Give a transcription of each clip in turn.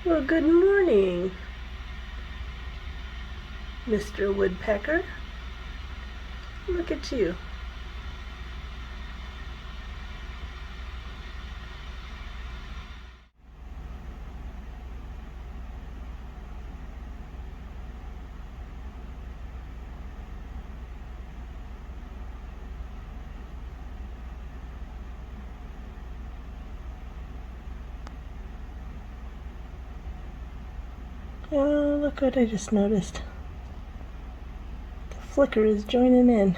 Well, good morning, Mr. Woodpecker. Look at you. Oh, look what I just noticed. The flicker is joining in.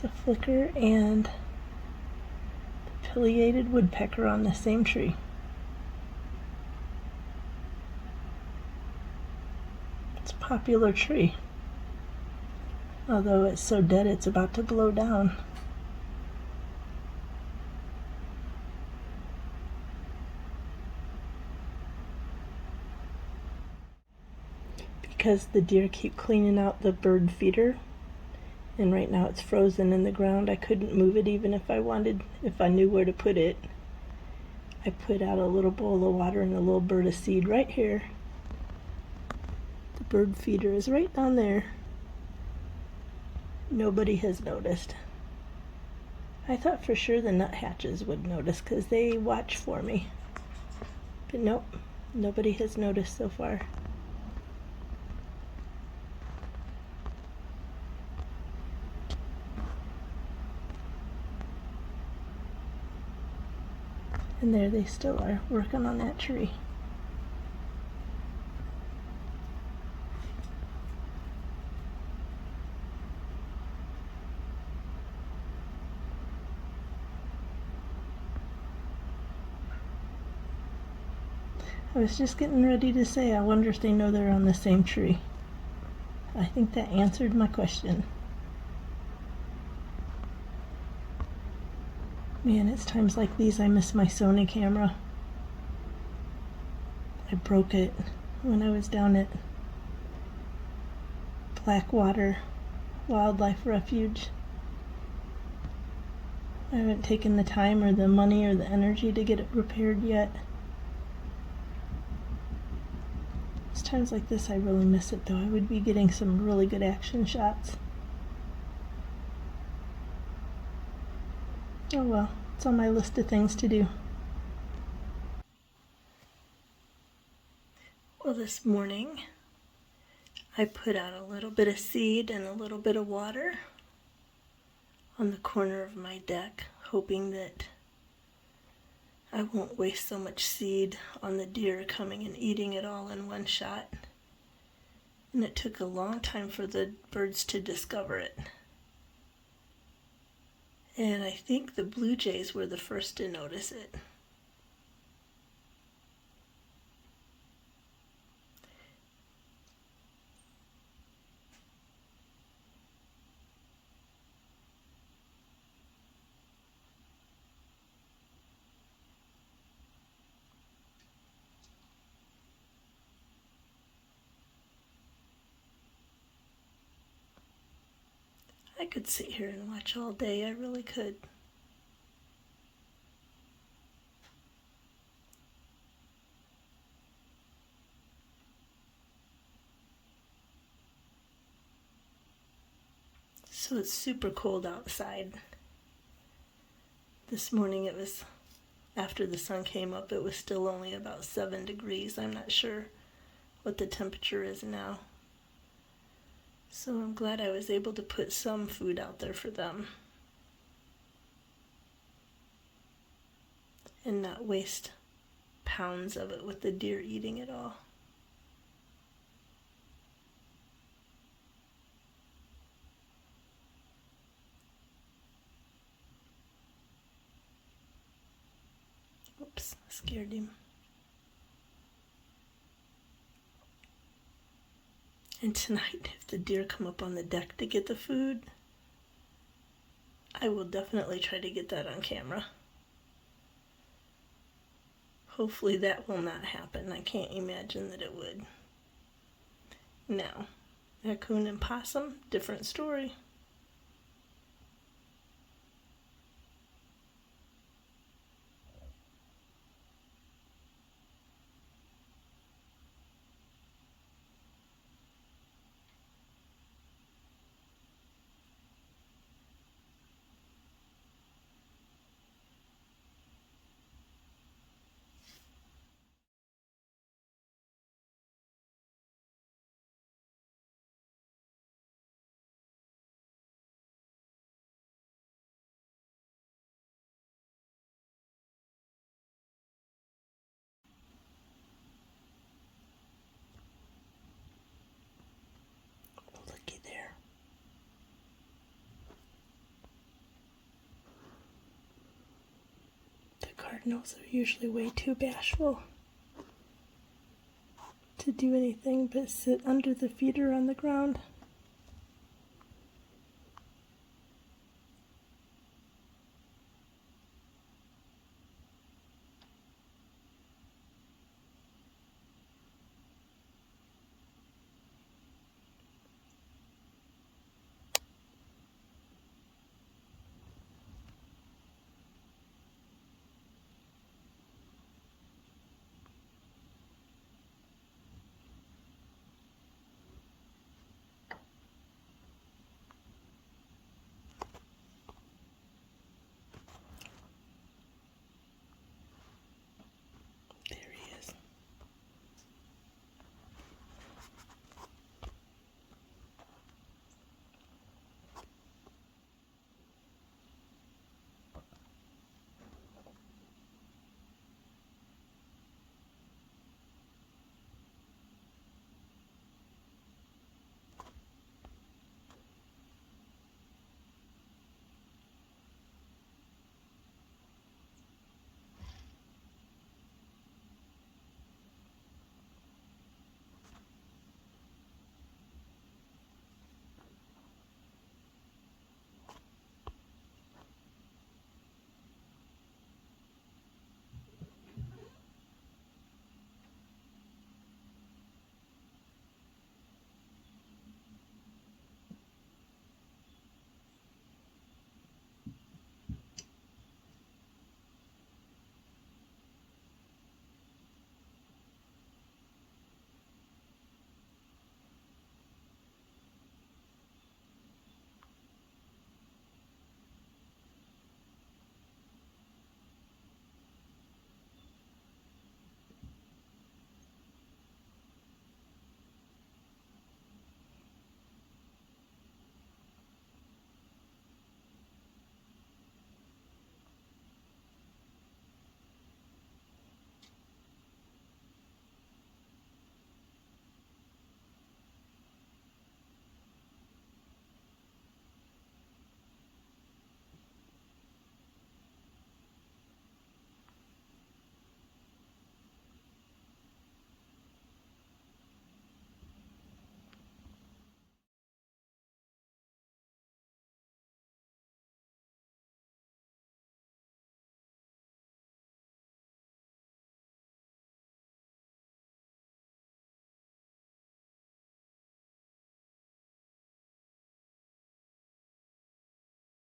The flicker and the pileated woodpecker on the same tree. It's a popular tree, although it's so dead it's about to blow down. Because the deer keep cleaning out the bird feeder, and right now it's frozen in the ground. I couldn't move it even if I wanted, if I knew where to put it. I put out a little bowl of water and a little bird of seed right here. The bird feeder is right down there. Nobody has noticed. I thought for sure the nuthatches would notice because they watch for me. But nope, nobody has noticed so far. And there they still are, working on that tree. I was just getting ready to say, I wonder if they know they're on the same tree. I think that answered my question. Man, it's times like these I miss my Sony camera. I broke it when I was down at Blackwater Wildlife Refuge. I haven't taken the time or the money or the energy to get it repaired yet. It's times like this I really miss it though. I would be getting some really good action shots. Oh well, it's on my list of things to do. Well, this morning I put out a little bit of seed and a little bit of water on the corner of my deck, hoping that I won't waste so much seed on the deer coming and eating it all in one shot. And it took a long time for the birds to discover it. And I think the blue jays were the first to notice it. I could sit here and watch all day, I really could. So it's super cold outside. This morning it was, after the sun came up, it was still only about 7 degrees. I'm not sure what the temperature is now. So I'm glad I was able to put some food out there for them and not waste pounds of it with the deer eating it all. Oops, scared him. And tonight, if the deer come up on the deck to get the food, I will definitely try to get that on camera. Hopefully that will not happen. I can't imagine that it would. Now, raccoon and possum, different story. cardinals are usually way too bashful to do anything but sit under the feeder on the ground.